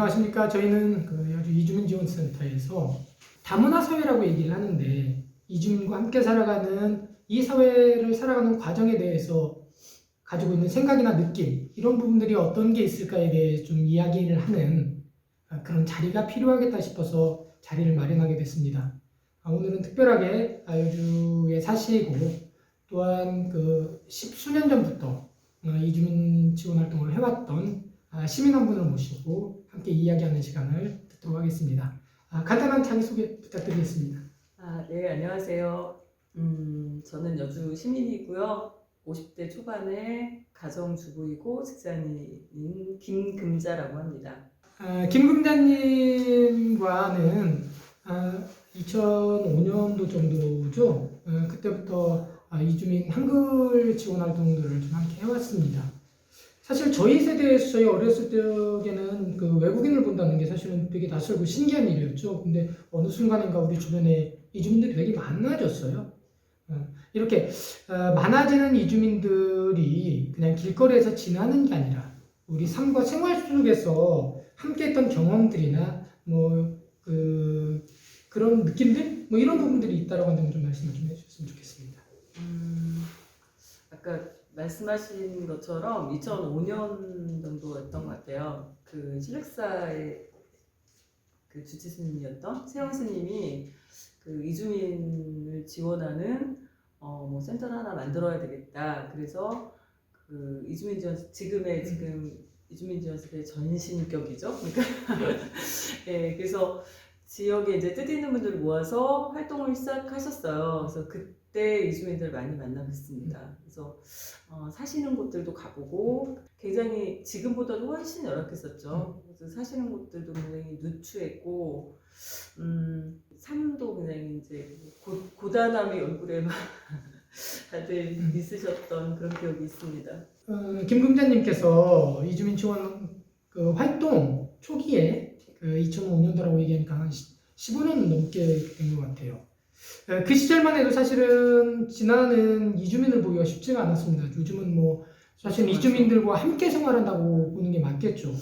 안녕하십니까. 저희는 그 여주 이주민지원센터에서 다문화 사회라고 얘기를 하는데, 이주민과 함께 살아가는 이 사회를 살아가는 과정에 대해서 가지고 있는 생각이나 느낌, 이런 부분들이 어떤 게 있을까에 대해 좀 이야기를 하는 그런 자리가 필요하겠다 싶어서 자리를 마련하게 됐습니다. 오늘은 특별하게 여주에 사시고 또한 그 십수년 전부터 이주민 지원 활동을 해왔던 시민 한 분을 모시고 함께 이야기하는 시간을 듣도록 하겠습니다. 간단한 자기소개 부탁드리겠습니다. 네, 안녕하세요. 저는 여주 시민이고요. 50대 초반에 가정주부이고 직장인인 김금자라고 합니다. 김금자님과는 2005년도 정도죠. 그때부터 이주민 한글 지원 활동들을 좀 함께 해왔습니다. 사실 저희 세대에서 저희 어렸을 때에는 그 외국인을 본다는 게 사실은 되게 낯설고 신기한 일이었죠. 근데 어느 순간인가 우리 주변에 이주민들이 되게 많아졌어요. 이렇게 많아지는 이주민들이 그냥 길거리에서 지나는 게 아니라 우리 삶과 생활 속에서 함께했던 경험들이나 그런 느낌들 이런 부분들이 있다라고 한다면 좀 말씀을 좀 해주셨으면 좋겠습니다. 아까 말씀하신 것처럼 2005년 정도였던 것 같아요. 그 실력사의 그 주치 스님이었던 세영 스님이 그 이주민을 지원하는 센터를 하나 만들어야 되겠다. 그래서 그 이주민 지원 지금 이주민 지원센터의 전신격이죠. 그러니까 네, 그래서 지역에 이제 뜻있는 분들을 모아서 활동을 시작하셨어요. 그래서 그때 이주민들 많이 만나뵀습니다. 그래서 사시는 곳들도 가보고 굉장히 지금보다도 훨씬 열악했었죠. 그래서 사시는 곳들도 굉장히 누추했고 삶도 굉장히 이제 고단함이 얼굴에 막 다들 있으셨던 그런 기억이 있습니다. 김금자님께서 이주민 지원 그 활동 초기에 2005년도라고 얘기하니까 한 15년 넘게 된 것 같아요. 그 시절만 해도 사실은 지나는 이주민을 보기가 쉽지가 않았습니다. 요즘은 사실 이주민들과 함께 생활한다고 보는 게 맞겠죠.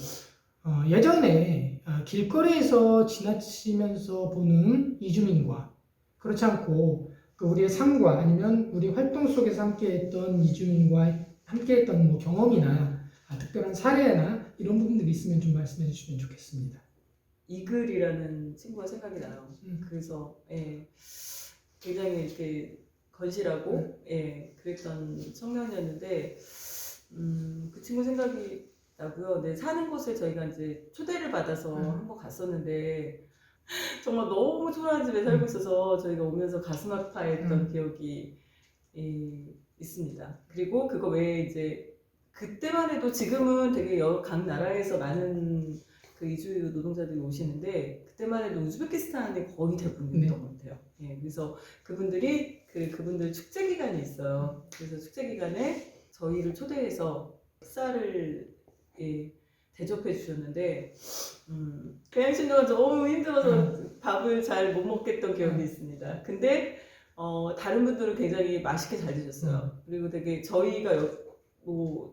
예전에 길거리에서 지나치면서 보는 이주민과 그렇지 않고 우리의 삶과 아니면 우리 활동 속에서 함께했던 이주민과 함께했던 경험이나 특별한 사례나 이런 부분들이 있으면 좀 말씀해 주시면 좋겠습니다. 이글이라는 친구가 생각이 나요. 그래서 굉장히 이렇게 건실하고 그랬던 청년이었는데 그 친구 생각이 나고요. 네, 사는 곳에 저희가 이제 초대를 받아서 한번 갔었는데 정말 너무 초라한 집에 살고 있어서 저희가 오면서 가슴 아파했던 기억이 있습니다. 그리고 그거 외에 이제 그때만 해도 지금은 되게 각 나라에서 많은 그 이주 노동자들이 오시는데 그때만 해도 우즈베키스탄이 거의 대부분이었던 것 같아요. 그래서 그분들 축제 기간이 있어요. 그래서 축제 기간에 저희를 초대해서 식사를 대접해 주셨는데 그 행신 동안 너무 힘들어서 밥을 잘 못 먹겠던 기억이 있습니다. 근데 다른 분들은 굉장히 맛있게 잘 드셨어요. 그리고 되게 저희가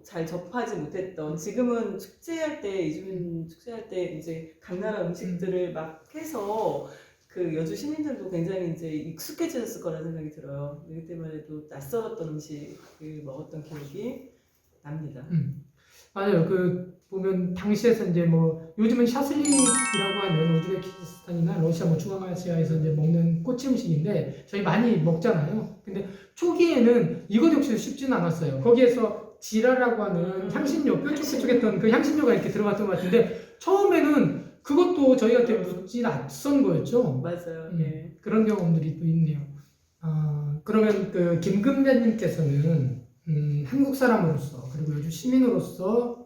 잘 접하지 못했던 지금은 이주민 축제할 때 이제 각 나라 음식들을 막 해서 그 여주 시민들도 굉장히 이제 익숙해졌을 거라는 생각이 들어요. 그때만 해도 낯설었던 음식을 먹었던 기억이 납니다. 맞아요. 보면 당시에서 이제 요즘은 샤슬릭이라고 하는 우즈베키스탄이나 러시아 중앙아시아에서 이제 먹는 꼬치 음식인데 저희 많이 먹잖아요. 근데 초기에는 이것 역시 쉽지는 않았어요. 거기에서 지라라고 하는 향신료, 뾰족뾰족했던 그 향신료가 이렇게 들어갔던 것 같은데 처음에는 그것도 저희한테 묻지 낯선 거였죠. 맞아요. 그런 경험들이 또 있네요. 그러면 김금자님께서는 한국 사람으로서 그리고 요즘 시민으로서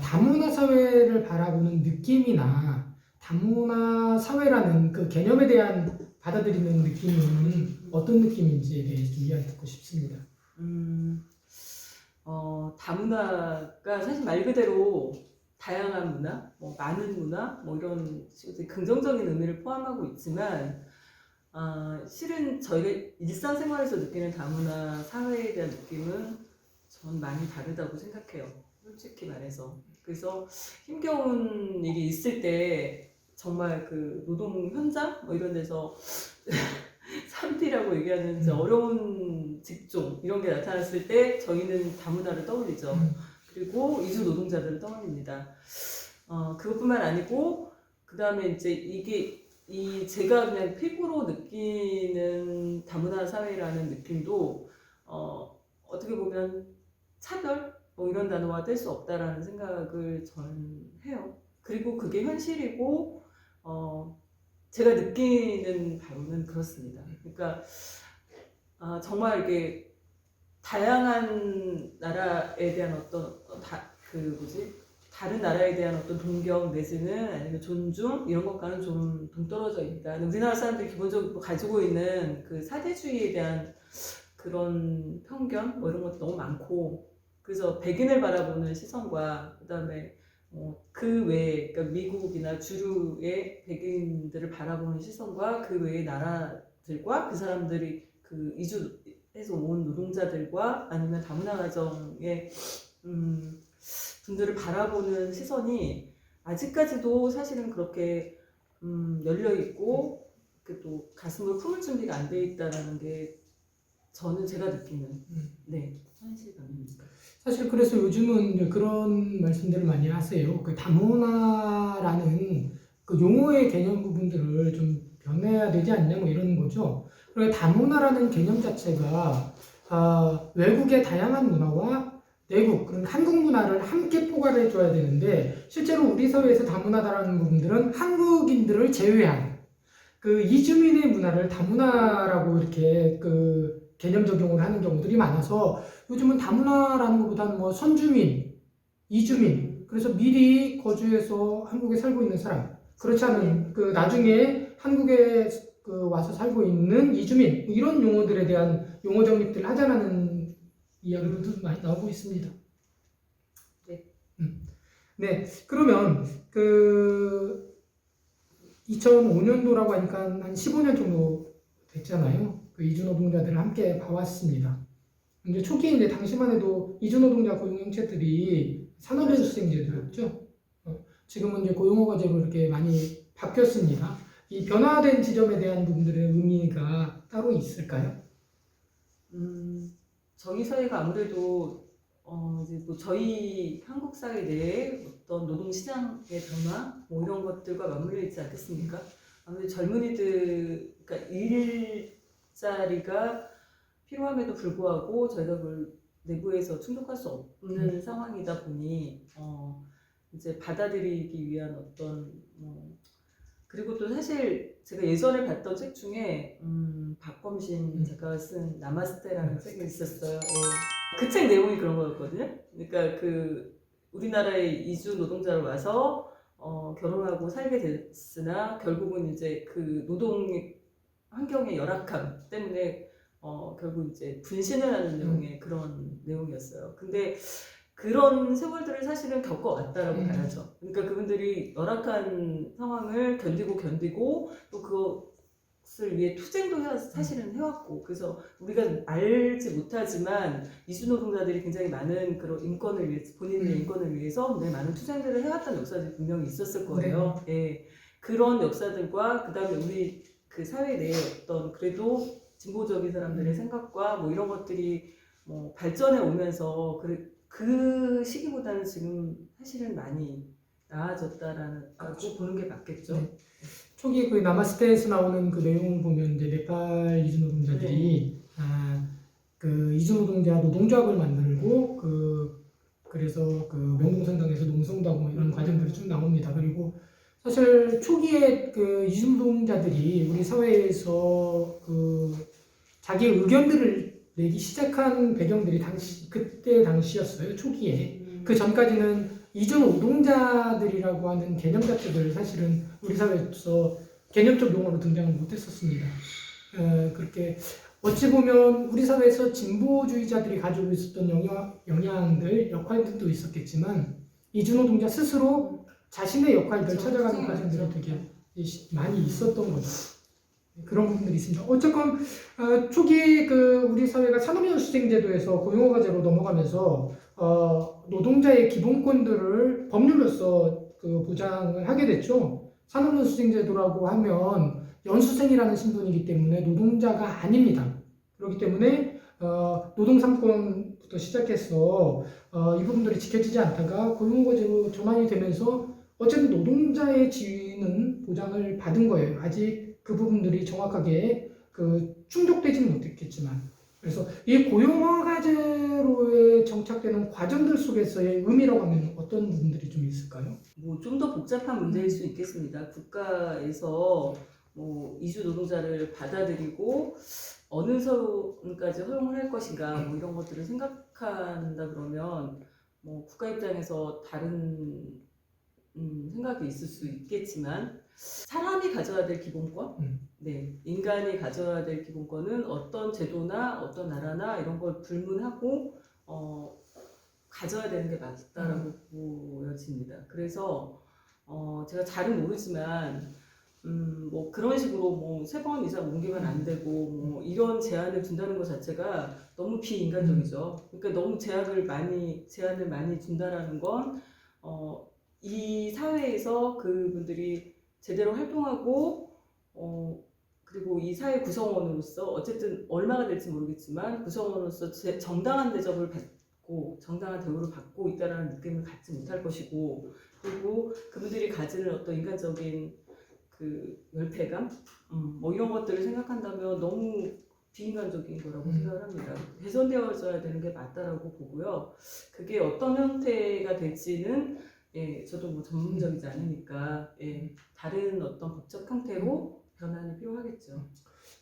다문화 사회를 바라보는 느낌이나 다문화 사회라는 그 개념에 대한 받아들이는 느낌은 어떤 느낌인지에 대해서 좀 이야기 듣고 싶습니다. 다문화가 사실 말 그대로 다양한 문화, 많은 문화, 이런 긍정적인 의미를 포함하고 있지만 실은 저희가 일상생활에서 느끼는 다문화 사회에 대한 느낌은 전 많이 다르다고 생각해요. 솔직히 말해서. 그래서 힘겨운 일이 있을 때 정말 그 노동 현장 뭐 이런 데서 3T라고 얘기하는 이제 어려운 직종 이런 게 나타났을 때 저희는 다문화를 떠올리죠. 그리고 이주 노동자들을 떠올립니다. 그것뿐만 아니고 그 다음에 이제 이게 제가 그냥 피부로 느끼는 다문화 사회라는 느낌도 어떻게 보면 차별 뭐 이런 단어와 뗄 수 없다라는 생각을 저는 해요. 그리고 그게 현실이고 제가 느끼는 바로는 그렇습니다. 그러니까 정말 이게 다양한 나라에 대한 어떤 다른 나라에 대한 어떤 동경 내지는 아니면 존중 이런 것과는 좀 동떨어져 있다. 우리나라 사람들이 기본적으로 가지고 있는 그 사대주의에 대한 그런 편견 뭐 이런 것도 너무 많고, 그래서 백인을 바라보는 시선과 그다음에 그 외에 그러니까 미국이나 주류의 백인들을 바라보는 시선과 그 외의 나라들과 그 사람들이 그 이주해서 온 노동자들과 아니면 다문화 가정의 분들을 바라보는 시선이 아직까지도 사실은 그렇게 열려 있고 또 가슴을 품을 준비가 안 돼 있다라는 게 저는 제가 느끼는 현실감입니다. 사실 그래서 요즘은 이제 그런 말씀들을 많이 하세요. 그 다문화라는 그 용어의 개념 부분들을 좀 변해야 되지 않냐 뭐 이런 거죠. 그러니까 다문화라는 개념 자체가 외국의 다양한 문화와 내국, 그런 한국 문화를 함께 포괄해 줘야 되는데, 실제로 우리 사회에서 다문화다라는 부분들은 한국인들을 제외한 그 이주민의 문화를 다문화라고 이렇게 그 개념 적용을 하는 경우들이 많아서 요즘은 다문화라는 것보다는 뭐 선주민, 이주민, 그래서 미리 거주해서 한국에 살고 있는 사람, 그렇지 않은 그 나중에 한국에 그 와서 살고 있는 이주민, 이런 용어들에 대한 용어 정립들을 하자라는 이야기들도 많이 나오고 있습니다. 네, 그러면 그 2005년도라고 하니까 한 15년 정도 됐잖아요. 그 이주노동자들을 함께 봐왔습니다. 이제 초기에 이제 당시만 해도 이주노동자 고용형체들이 산업연수생제도였죠. 지금은 이제 고용허가제로 이렇게 많이 바뀌었습니다. 이 변화된 지점에 대한 부분들의 의미가 따로 있을까요? 저희 사회가 아무래도 이제 뭐 저희 한국 사회 내에 어떤 노동 시장의 변화 뭐 이런 것들과 맞물려 있지 않겠습니까? 아무래도 젊은이들, 그러니까 일자리가 필요함에도 불구하고 저희가 그걸 내부에서 충족할 수 없는 상황이다 보니 이제 받아들이기 위한 어떤 그리고 또 사실 제가 예전에 봤던 책 중에 박범신 작가가 쓴 나마스테라는 책이 있었어요. 그 책 내용이 그런 거였거든요. 그러니까 그 우리나라에 이주 노동자로 와서 결혼하고 살게 됐으나 결국은 이제 그 노동 환경의 열악함 때문에 결국 이제 분신을 하는 내용의 그런 내용이었어요. 근데 그런 세월들을 사실은 겪어왔다라고 봐야죠. 그러니까 그분들이 열악한 상황을 견디고 또 그것을 위해 투쟁도 사실은 해왔고, 그래서 우리가 알지 못하지만 이주노동자들이 굉장히 많은 그런 인권을 위해서, 본인의 인권을 위해서 굉장히 많은 투쟁들을 해왔다는 역사들이 분명히 있었을 거예요. 예. 그런 역사들과 그다음에 우리 그 사회 내에 어떤 그래도 진보적인 사람들의 생각과 뭐 이런 것들이 뭐 발전해 오면서 그 시기보다는 지금 사실은 많이 나아졌다라고 보는 게 맞겠죠. 네. 초기 그 나마스테에서 나오는 그 내용을 보면 이제 네팔 이주 노동자들이 그 이주 노동자 노동조합을 만들고 그래서 그 명동성당에서 농성도 하고 이런 과정들이 쭉 나옵니다. 그리고 사실 초기에 그 이주 노동자들이 우리 사회에서 그 자기 의견들을 내기 시작한 배경들이 그때 당시였어요. 초기에. 그 전까지는 이주 노동자들이라고 하는 개념 자체를 사실은 우리 사회에서 개념적 용어로 등장을 못했었습니다. 그렇게 어찌 보면 우리 사회에서 진보주의자들이 가지고 있었던 영향들, 역할들도 있었겠지만 이주 노동자 스스로 자신의 역할들을 찾아가는 과정들이 되게 많이 있었던 거죠. 그런 부분들이 있습니다. 어쨌건 초기 우리 사회가 산업연수생제도에서 고용허가제로 넘어가면서 노동자의 기본권들을 법률로서 보장을 하게 됐죠. 산업연수생제도라고 하면 연수생이라는 신분이기 때문에 노동자가 아닙니다. 그렇기 때문에 노동삼권부터 시작해서 이 부분들이 지켜지지 않다가 고용허가제로 전환이 되면서 어쨌든 노동자의 지위는 보장을 받은 거예요. 아직 그 부분들이 정확하게 충족되지는 못했겠지만, 그래서 이 고용허가제로에 정착되는 과정들 속에서의 의미라고 하면 어떤 부분들이 좀 있을까요? 뭐 좀 더 복잡한 문제일 수 있겠습니다. 국가에서 뭐 이주 노동자를 받아들이고 어느 선까지 허용을 할 것인가 뭐 이런 것들을 생각한다 그러면 뭐 국가 입장에서 다른 생각이 있을 수 있겠지만 사람이 가져야 될 기본권, 네, 인간이 가져야 될 기본권은 어떤 제도나 어떤 나라나 이런 걸 불문하고 가져야 되는 게 맞다라고 보여집니다. 그래서 제가 잘은 모르지만 뭐 그런 식으로 뭐 3번 이상 옮기면 안 되고 뭐 이런 제한을 둔다는 것 자체가 너무 비인간적이죠. 그러니까 너무 제한을 많이 준다라는 건 이 사회에서 그분들이 제대로 활동하고 그리고 이 사회 구성원으로서 어쨌든 얼마가 될지 모르겠지만 구성원으로서 정당한 대접을 받고 정당한 대우를 받고 있다라는 느낌을 갖지 못할 것이고, 그리고 그분들이 가지는 어떤 인간적인 열패감, 뭐 이런 것들을 생각한다면 너무 비인간적인 거라고 생각을 합니다. 개선되어져야 되는 게 맞다라고 보고요. 그게 어떤 형태가 될지는 저도 뭐 전문적이지 않으니까 다른 어떤 법적 형태로 변환이 필요하겠죠.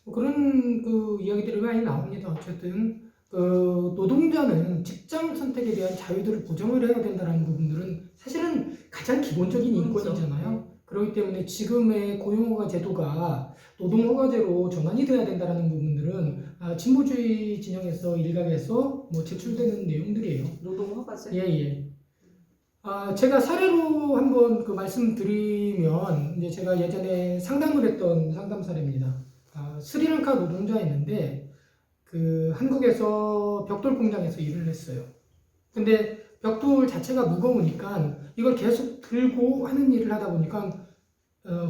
뭐 그런 이야기들이 많이 나옵니다. 어쨌든 노동자는 직장 선택에 대한 자유들을 보장을 해야 된다는 부분들은 사실은 가장 기본적인 인권이잖아요. 그렇기 때문에 지금의 고용허가 제도가 노동허가제로 전환이 돼야 된다는 부분들은 진보주의 진영에서 일각에서 뭐 제출되는 내용들이에요. 노동허가제? 예. 제가 사례로 한번 말씀드리면, 이제 제가 예전에 상담을 했던 상담 사례입니다. 스리랑카 노동자였는데, 한국에서 벽돌 공장에서 일을 했어요. 근데 벽돌 자체가 무거우니까 이걸 계속 들고 하는 일을 하다 보니까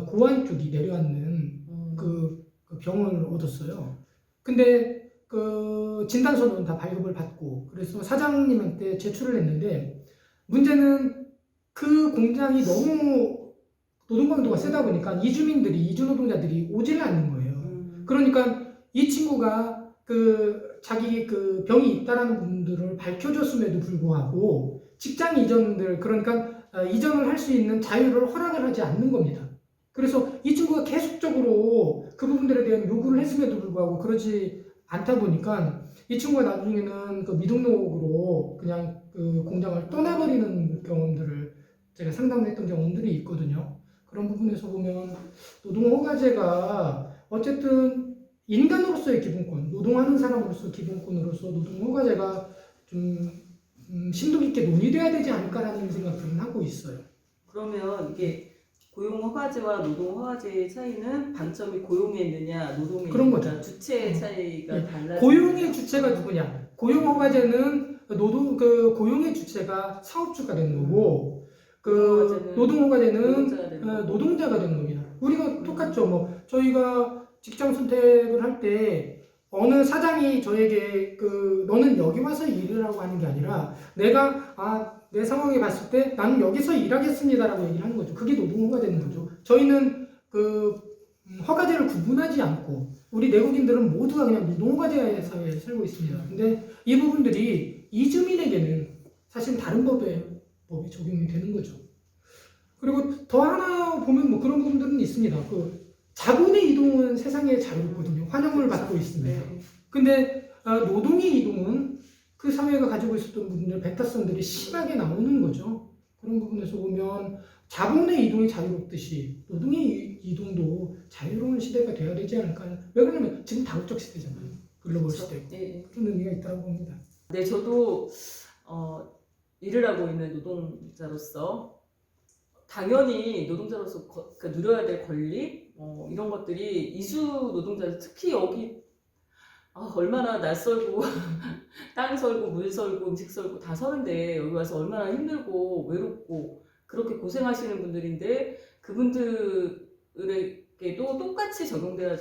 고환 쪽이 내려앉는 그 병을 얻었어요. 근데 진단서는 다 발급을 받고, 그래서 사장님한테 제출을 했는데, 문제는 그 공장이 너무 노동 강도가 세다 보니까 이주 노동자들이 오지를 않는 거예요. 그러니까 이 친구가 자기 병이 있다라는 부분들을 밝혀줬음에도 불구하고 직장 이전들, 그러니까 이전을 할 수 있는 자유를 허락을 하지 않는 겁니다. 그래서 이 친구가 계속적으로 그 부분들에 대한 요구를 했음에도 불구하고 그러지 않다 보니까 이 친구가 나중에는 미등록으로 그냥 공장을 떠나버리는 경험들을 제가 상담을 했던 경험들이 있거든요. 그런 부분에서 보면 노동허가제가 어쨌든 인간으로서의 기본권, 노동하는 사람으로서 기본권으로서 노동허가제가 좀 심도 깊게 논의돼야 되지 않을까라는 생각들은 하고 있어요. 그러면 이게 고용허가제와 노동허가제의 차이는 방점이 고용에 있느냐 노동에 그런 있느냐 거죠. 주체의 차이가 달라지는 고용의 주체가 누구냐? 고용허가제는 고용의 주체가 사업주가 되는 거고, 노동허가제는 노동자가 되는 겁니다. 우리가 똑같죠. 뭐 저희가 직장 선택을 할 때 어느 사장이 저에게 너는 여기 와서 일을 하고 하는 게 아니라 내가 내 상황에 봤을 때 나는 여기서 일하겠습니다라고 얘기를 하는 거죠. 그게 노동허가 되는 거죠. 저희는 허가제를 구분하지 않고 우리 내국인들은 모두가 그냥 노동허가제 사회에 살고 있습니다. 근데 이 부분들이 이주민에게는 사실 다른 법이 적용이 되는 거죠. 그리고 더 하나 보면 뭐 그런 부분들은 있습니다. 자본의 이동은 세상에 자유롭거든요. 환영을 받고 있습니다. 근데 노동의 이동은 그 사회가 가지고 있었던 부분들, 배타성들이 심하게 나오는 거죠. 그런 부분에서 보면 자본의 이동이 자유롭듯이 노동의 이동도 자유로운 시대가 되어야 되지 않을까. 왜 그러냐면 지금 다국적 시대잖아요. 글로벌 시대고. 그런 의미가 있다고 봅니다. 네, 저도 일을 하고 있는 노동자로서 당연히 노동자로서 누려야 될 권리, 이런 것들이 이주 노동자들 특히 여기 얼마나 낯설고 땅 설고 물 설고 음식 설고 다 서는데 여기 와서 얼마나 힘들고 외롭고 그렇게 고생하시는 분들인데 그분들에게도 똑같이 적용돼야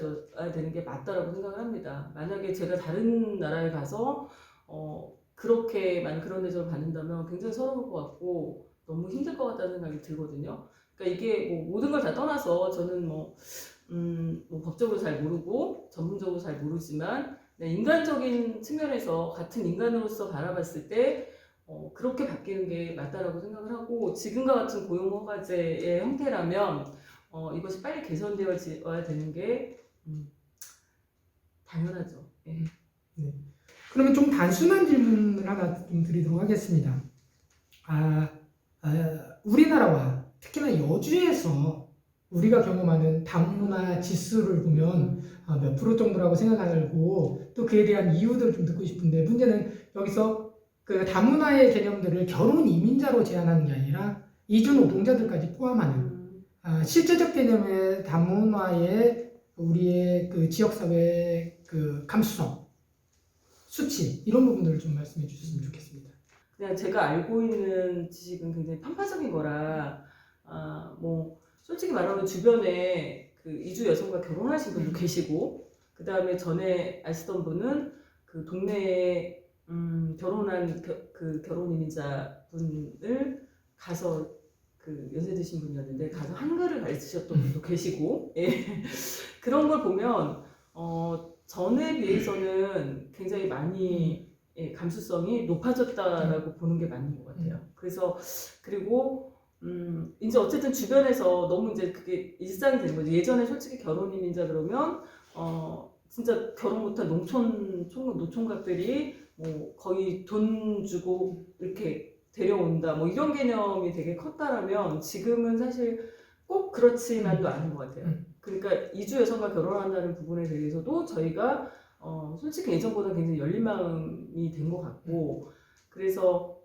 되는 게 맞다라고 생각을 합니다. 만약에 제가 다른 나라에 가서 그렇게 많은 그런 대접을 받는다면 굉장히 서러울 것 같고 너무 힘들 것 같다는 생각이 들거든요. 그러니까 이게 뭐 모든 걸 다 떠나서 저는 뭐 법적으로 잘 모르고 전문적으로 잘 모르지만 인간적인 측면에서 같은 인간으로서 바라봤을 때 그렇게 바뀌는 게 맞다라고 생각을 하고 지금과 같은 고용허가제의 형태라면 이것이 빨리 개선되어야 되는 게 당연하죠. 예. 네. 그러면 좀 단순한 질문을 하나 좀 드리도록 하겠습니다. 우리나라와 특히나 여주에서 우리가 경험하는 다문화 지수를 보면 몇 프로 정도라고 생각하고 또 그에 대한 이유들을 좀 듣고 싶은데 문제는 여기서 그 다문화의 개념들을 결혼 이민자로 제한하는 게 아니라 이주 노동자들까지 포함하는 실제적 개념의 다문화의 우리의 그 지역사회의 그 감수성, 수치 이런 부분들을 좀 말씀해 주셨으면 좋겠습니다. 그냥 제가 알고 있는 지식은 굉장히 편파적인 거라 뭐 솔직히 말하면 주변에 그 이주 여성과 결혼하신 분도 계시고 그 다음에 전에 아시던 분은 그 동네에 결혼한 그 결혼 이민자 분을 가서 그 연세 드신 분이었는데 가서 한글을 가르치셨던 분도 계시고 예. 그런 걸 보면 전에 비해서는 굉장히 많이 감수성이 높아졌다라고 보는 게 맞는 것 같아요. 그래서 그리고 이제 어쨌든 주변에서 너무 이제 그게 일상이 되는 거죠. 예전에 솔직히 결혼 이민자 그러면 진짜 결혼 못한 노총각들이 뭐 거의 돈 주고 이렇게 데려온다 뭐 이런 개념이 되게 컸다라면 지금은 사실 꼭 그렇지만도 않은 것 같아요. 그러니까 이주 여성과 결혼한다는 부분에 대해서도 저희가 솔직히 예전보다 굉장히 열린 마음이 된 것 같고 그래서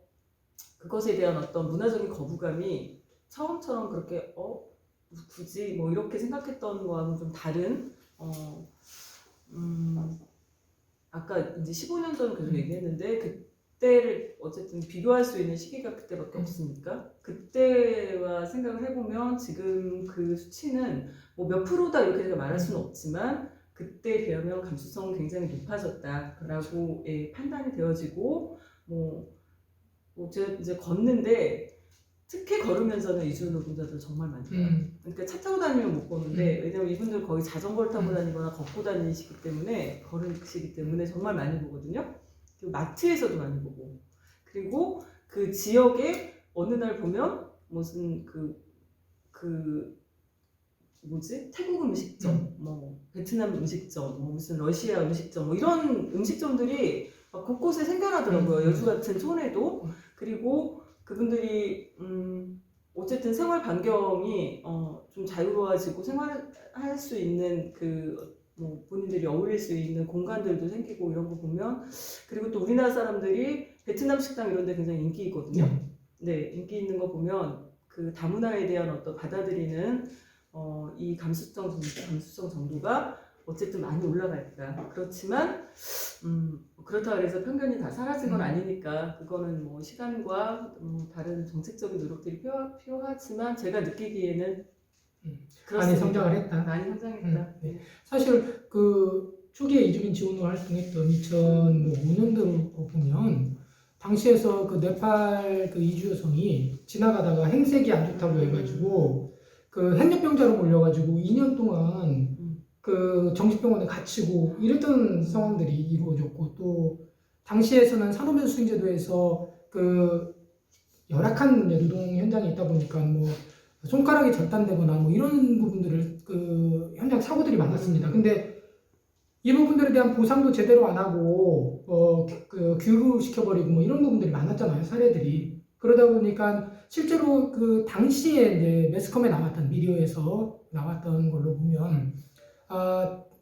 그것에 대한 어떤 문화적인 거부감이 처음처럼 그렇게 굳이 뭐 이렇게 생각했던 거와는 좀 다른 아까 이제 15년 전 계속 얘기했는데 그때를 어쨌든 비교할 수 있는 시기가 그때밖에 없으니까 그때와 생각을 해보면 지금 그 수치는 뭐 몇 프로다 이렇게 제가 말할 수는 없지만 그때에 비하면 감수성은 굉장히 높아졌다라고 판단이 되어지고 제가 이제 걷는데 특히 걸으면서는 이주 노동자들 정말 많아요. 그러니까 차 타고 다니면 못 보는데 왜냐면 이분들 거의 자전거를 타고 다니거나 걷고 다니시기 때문에 걸으시기 때문에 정말 많이 보거든요. 그리고 마트에서도 많이 보고 그리고 그 지역에 어느 날 보면 무슨 태국 음식점, 뭐 베트남 음식점, 뭐 무슨 러시아 음식점, 뭐 이런 음식점들이 곳곳에 생겨나더라고요. 여주 같은 촌에도. 그리고 그분들이 어쨌든 생활 반경이 좀 자유로워지고 생활할 수 있는 뭐 본인들이 어울릴 수 있는 공간들도 생기고 이런 거 보면 그리고 또 우리나라 사람들이 베트남 식당 이런 데 굉장히 인기 있거든요. 네, 인기 있는 거 보면 그 다문화에 대한 어떤 받아들이는 이 감수성 정도가 어쨌든 많이 올라갈까. 그렇지만 그렇다고 해서 편견이 다 사라진 건 아니니까 그거는 뭐 시간과 다른 정책적인 노력들이 필요하지만 제가 느끼기에는 많이 성장을 했다. 많이 성장했다. 네. 사실 그 초기에 이주민 지원으로 활동했던 2005년도를 보면 당시에서 그 네팔 그 이주 여성이 지나가다가 행색이 안 좋다고 해가지고 그 현역병자로 몰려가지고 2년 동안 그 정신병원에 갇히고 이랬던 상황들이 이루어졌고 또 당시에서는 산업연수제도에서 그 열악한 노동 현장에 있다 보니까 뭐 손가락이 절단되거나 뭐 이런 부분들을 그 현장 사고들이 많았습니다. 근데 이 부분들에 대한 보상도 제대로 안 하고 그 교육시켜버리고 뭐 이런 부분들이 많았잖아요, 사례들이. 그러다 보니까 실제로 그 당시에 이제 매스컴에 나왔던 미디어에서 나왔던 걸로 보면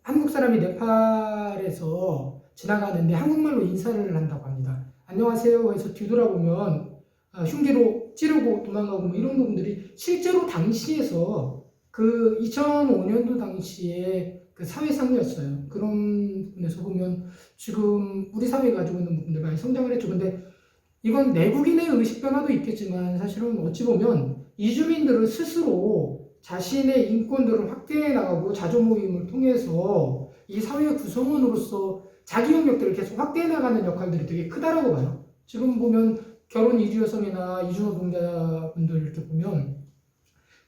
한국 사람이 네팔에서 지나가는데 한국말로 인사를 한다고 합니다. 안녕하세요 해서 뒤돌아보면 흉기로 찌르고 도망가고 뭐 이런 부분들이 실제로 당시에서 그 2005년도 당시에 그 사회상이었어요. 그런 면에서 보면 지금 우리 사회가 가지고 있는 부분들 많이 성장을 했죠. 근데 이건 내국인의 의식 변화도 있겠지만 사실은 어찌 보면 이주민들은 스스로 자신의 인권들을 확대해 나가고 자조 모임을 통해서 이 사회의 구성원으로서 자기 영역들을 계속 확대해 나가는 역할들이 되게 크다라고 봐요. 지금 보면 결혼 이주 여성이나 이주 노동자분들 이렇게 보면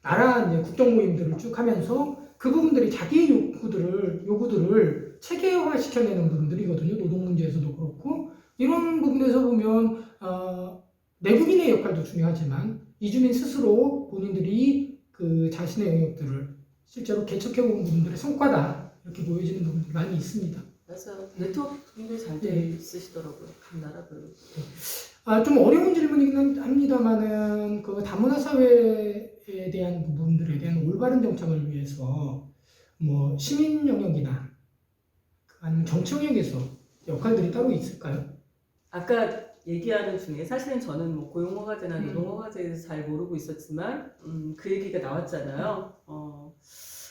나라 이제 국정 모임들을 쭉 하면서 그 부분들이 자기의 요구들을 체계화 시켜내는 부분들이거든요. 노동 문제에서도 그렇고 이런 부분에서 보면 내국인의 역할도 중요하지만 이주민 스스로 본인들이 그 자신의 영역들을 실제로 개척해온 부분들의 성과다 이렇게 보여지는 부분들이 많이 있습니다. 맞아요. 네트워크 굉장히 잘 돼 있으시더라고요. 각 나라별로. 좀 어려운 질문이긴 합니다만은 그 다문화 사회에 대한 부분들에 대한 올바른 정착을 위해서 뭐 시민 영역이나 아니면 정치 영역에서 역할들이 따로 있을까요? 아까 얘기하는 중에 사실은 저는 뭐 고용허가제나 노동허가제에 대해서 잘 모르고 있었지만 그 얘기가 나왔잖아요.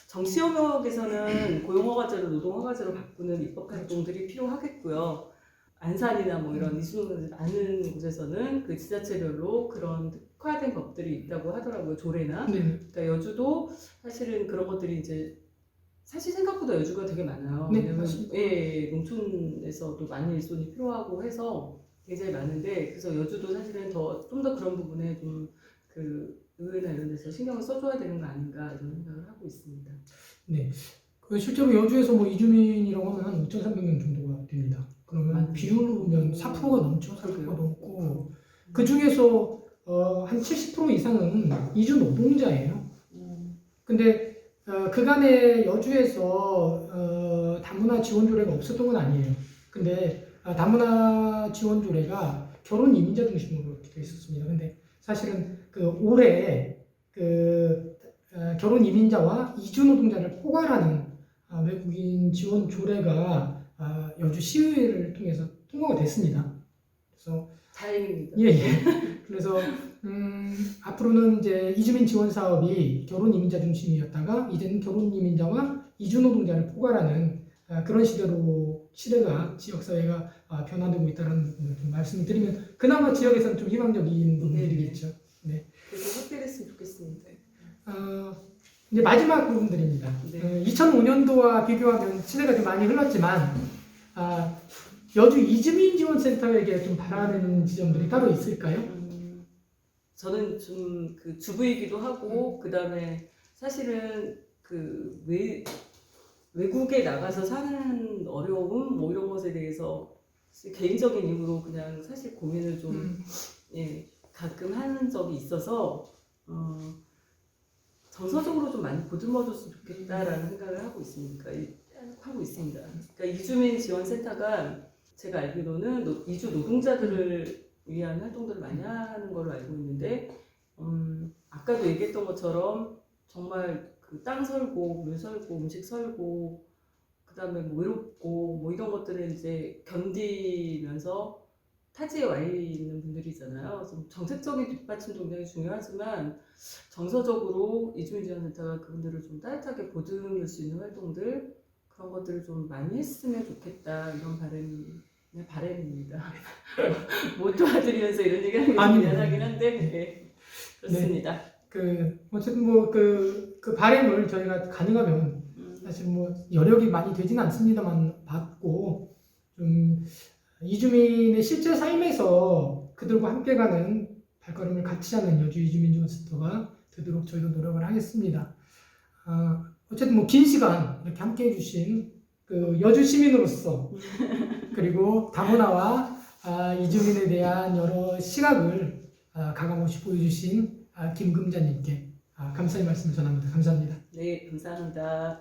정치 영역에서는 고용허가제로 노동허가제로 바꾸는 입법 활동들이 필요하겠고요. 안산이나 뭐 이런 이수를 아는 곳에서는 그 지자체별로 그런 특화된 법들이 있다고 하더라고요. 조례나. 네. 그러니까 여주도 사실은 그런 것들이 이제 사실 생각보다 여주가 되게 많아요. 네, 왜냐면 맞습니다. 농촌에서도 많이 일손이 필요하고 해서 굉장히 많은데 그래서 여주도 사실은 좀 더 그런 부분에 좀 그 의회나 이런 데서 신경을 써줘야 되는 거 아닌가 이런 생각을 하고 있습니다. 네. 그 실제로 여주에서 뭐 이주민이라고 하면 한 5,300명 정도가 됩니다. 그러면 비율로 보면 4%가 넘죠. 4%가 넘고 그 중에서 한 70% 이상은 이주 노동자예요. 근데 그간에 여주에서 다문화 지원 조례가 없었던 건 아니에요. 근데 다문화 지원 조례가 결혼 이민자 중심으로 되어 있었습니다. 근데 사실은 그 올해 그 결혼 이민자와 이주 노동자를 포괄하는 외국인 지원 조례가 여주 시의회를 통해서 통과가 됐습니다. 그래서 다행입니다. 예. 그래서 앞으로는 이제 이주민 지원 사업이 결혼 이민자 중심이었다가 이제는 결혼 이민자와 이주 노동자를 포괄하는 그런 시대가 지역 사회가 변화되고 있다는 부분을 좀 말씀드리면 그나마 지역에서는 좀 희망적인 부분들이겠죠. 네. 그래서 확대됐으면 좋겠습니다. 이제 마지막 부분들입니다. 네. 2005년도와 비교하면 시대가 좀 많이 흘렀지만 여주 이주민 지원센터에게 좀 바라는 지점들이 따로 있을까요? 저는 좀 그 주부이기도 하고 그 다음에 사실은 그 외국에 나가서 사는 어려움 뭐 이런 것에 대해서 개인적인 이유로 그냥 사실 고민을 좀 가끔 하는 적이 있어서 정서적으로 좀 많이 보듬어줬으면 좋겠다라는 생각을 하고 있습니다. 그러니까 이주민 지원센터가 제가 알기로는 이주 노동자들을 위한 활동들을 많이 하는 걸로 알고 있는데 아까도 얘기했던 것처럼 정말 그 땅 설고 물 설고 음식 설고 그다음에 뭐 외롭고 뭐 이런 것들을 이제 견디면서 타지에 와 있는 분들이잖아요. 그래서 정책적인 뒷받침도 굉장히 중요하지만 정서적으로 이주민 지원센터가 그분들을 좀 따뜻하게 보듬을 수 있는 활동들 그런 것들을 좀 많이 했으면 좋겠다 이런 바람입니다. 못 도와드리면서 이런 얘기하는 게 미안하긴 한데 그렇습니다. 네. 어쨌든 뭐 그 바람을 저희가 가능하면 사실 뭐 여력이 많이 되지는 않습니다만 받고 좀 이주민의 실제 삶에서 그들과 함께 가는 발걸음을 같이 하는 여주 이주민 지원센터가 되도록 저희도 노력을 하겠습니다. 어쨌든 뭐 긴 시간 이렇게 함께 해주신 그 여주 시민으로서 그리고 다문화와 이주민에 대한 여러 시각을 가감없이 보여주신 김금자님께 감사의 말씀을 전합니다. 감사합니다. 네, 감사합니다.